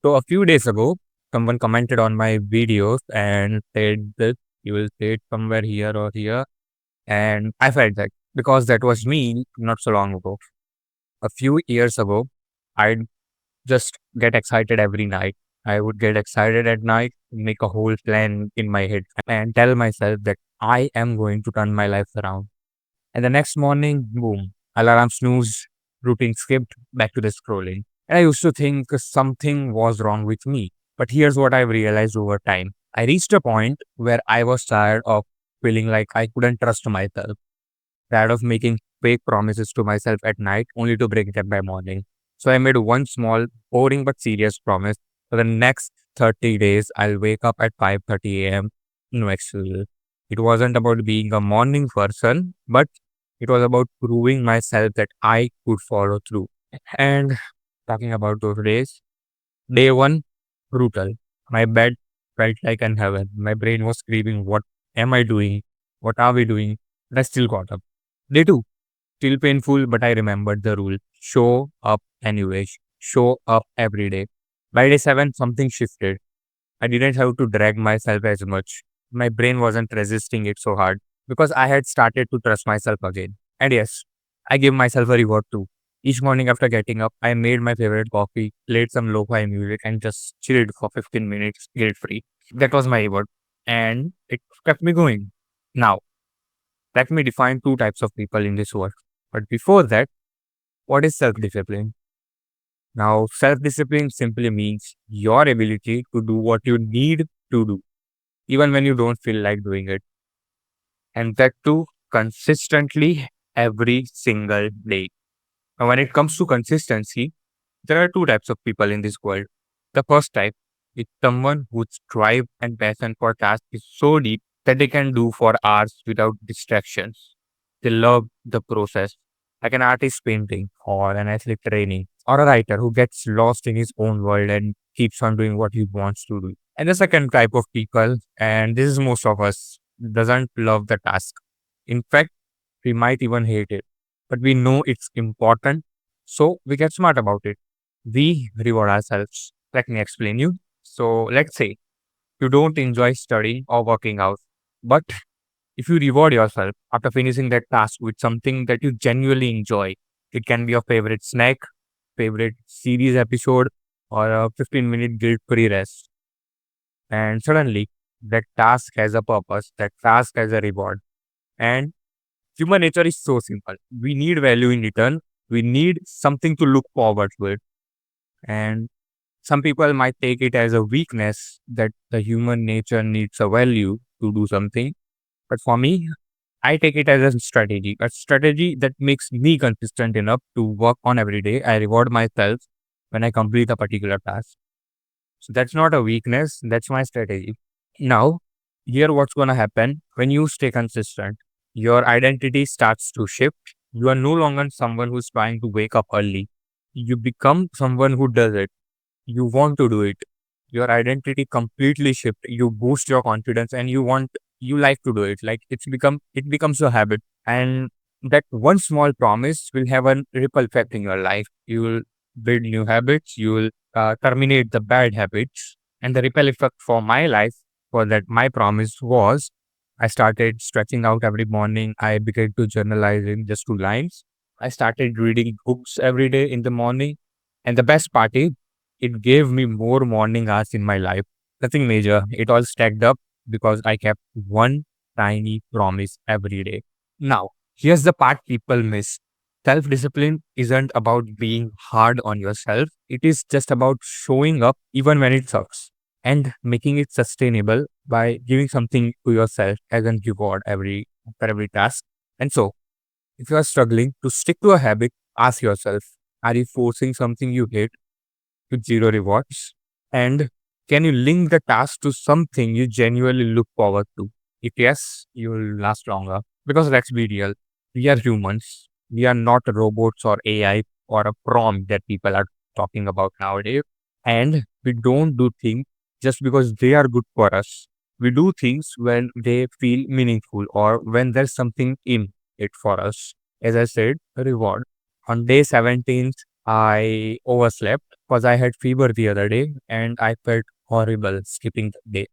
So a few days ago, someone commented on my videos and said that you will say it somewhere here or here. And I felt that because that was me not so long ago. A few years ago, I'd just get excited every night. I would get excited at night, make a whole plan in my head, and tell myself that I am going to turn my life around. And the next morning, boom, alarm snooze, routine skipped, back to the scrolling. And I used to think something was wrong with me. But here's what I've realized over time. I reached a point where I was tired of feeling like I couldn't trust myself, tired of making fake promises to myself at night only to break them by morning. So I made one small, boring but serious promise. For the next 30 days, I'll wake up at 5:30 a.m. No excuses. It wasn't about being a morning person, but it was about proving myself that I could follow through. And talking about those days, day one, brutal. My bed felt like an heaven. My brain was screaming, "What am I doing? What are we doing?" But I still got up. Day two, still painful, but I remembered the rule: show up anyway, show up every day. By day seven, something shifted. I didn't have to drag myself as much. My brain wasn't resisting it so hard because I had started to trust myself again. And yes, I gave myself a reward too. Each morning after getting up, I made my favorite coffee, played some lo-fi music, and just chilled for 15 minutes guilt free. That was my reward. And it kept me going. Now, let me define two types of people in this world. But before that, what is self discipline? Now, self discipline simply means your ability to do what you need to do even when you don't feel like doing it. And that too consistently every single day. Now, when it comes to consistency, there are two types of people in this world. The first type is someone whose drive and passion for task is so deep that they can do for hours without distractions. They love the process, like an artist painting or an athlete training or a writer who gets lost in his own world and keeps on doing what he wants to do. And the second type of people, and this is most of us, doesn't love the task. In fact, we might even hate it, but we know it's important, so we get smart about it. We reward ourselves. Let me explain you. So let's say you don't enjoy studying or working out, but if you reward yourself after finishing that task with something that you genuinely enjoy, it can be your favorite snack, favorite series episode, or a 15-minute guilt-free rest. And suddenly, that task has a purpose, that task has a reward. And human nature is so simple. We need value in return. We need something to look forward to it. And some people might take it as a weakness that the human nature needs a value to do something. But for me, I take it as a strategy that makes me consistent enough to work on every day. I reward myself when I complete a particular task. So that's not a weakness, that's my strategy. Now, here what's going to happen when you stay consistent, your identity starts to shift. You are no longer someone who's trying to wake up early. You become someone who does it. You want to do it. Your identity completely shift. You boost your confidence and you like to do it. Like it becomes a habit. And that one small promise will have a ripple effect in your life. You will build new habits. You will terminate the bad habits. And the ripple effect for my life for that my promise was I started stretching out every morning. I began to journalize in just 2 lines. I started reading books every day in the morning. And the best part is, it gave me more morning hours in my life. Nothing major. It all stacked up because I kept one tiny promise every day. Now, here's the part people miss. Self discipline isn't about being hard on yourself, it is just about showing up even when it sucks and making it sustainable by giving something to yourself as a reward for every task. And so, if you are struggling to stick to a habit, ask yourself, are you forcing something you hate with zero rewards? And can you link the task to something you genuinely look forward to? If yes, you will last longer. Because let's be real, we are humans. We are not robots or AI or a prompt that people are talking about nowadays. And we don't do things just because they are good for us. We do things when they feel meaningful or when there's something in it for us. As I said, a reward. On day 17th, I overslept. because I had fever the other day and I felt horrible skipping the day.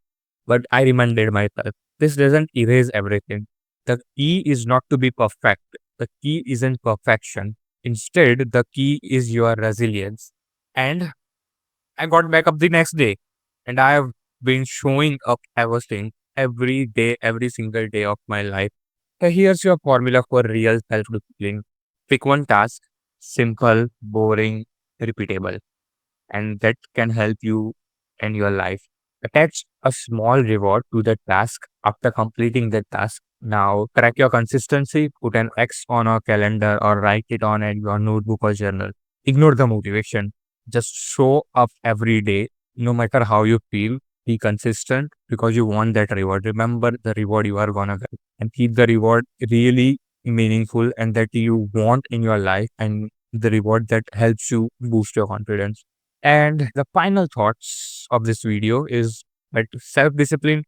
But I reminded myself, this doesn't erase everything. The key is not to be perfect. The key isn't perfection. Instead, the key is your resilience. And I got back up the next day and I have been showing up everything every day, every single day of my life. So here's your formula for real self discipline. Pick one task, simple, boring, repeatable, and that can help you in your life. Attach a small reward to the task after completing the task. Now, track your consistency, put an X on a calendar or write it on in your notebook or journal. Ignore the motivation. Just show up every day, no matter how you feel. Be consistent because you want that reward. Remember the reward you are gonna get and keep the reward really meaningful and that you want in your life and the reward that helps you boost your confidence. And the final thoughts of this video is that self discipline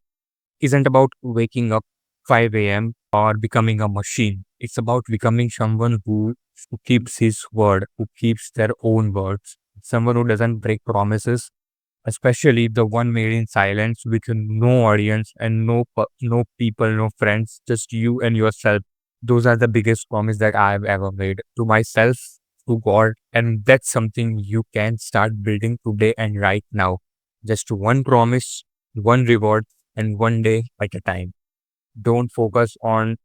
isn't about waking up 5 a.m. or becoming a machine. It's about becoming someone who keeps his word, who keeps their own words, someone who doesn't break promises, especially the one made in silence with no audience and no people, no friends, just you and yourself. Those are the biggest promise that I've ever made to myself, to God, and that's something you can start building today and right now. Just one promise, one reward, and one day at a time. Don't focus on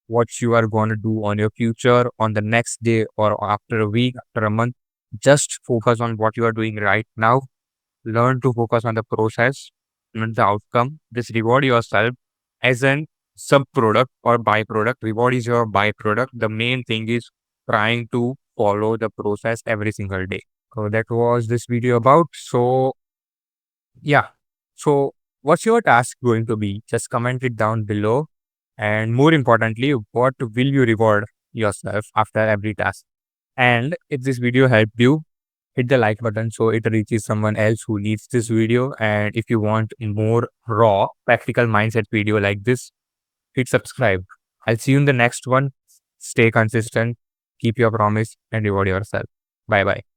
what you are going to do on your future, on the next day, or after a week, after a month. Just focus on what you are doing right now. Learn to focus on the process, not the outcome. Just reward yourself as an sub product or byproduct. Reward is your byproduct. The main thing is trying to follow the process every single day. So that was this video about. So yeah. So what's your task going to be? Just comment it down below. And more importantly, what will you reward yourself after every task? And if this video helped you, hit the like button so it reaches someone else who needs this video. And if you want more raw practical mindset video like this, hit subscribe. I'll see you in the next one. Stay consistent, keep your promise, and reward yourself. Bye bye.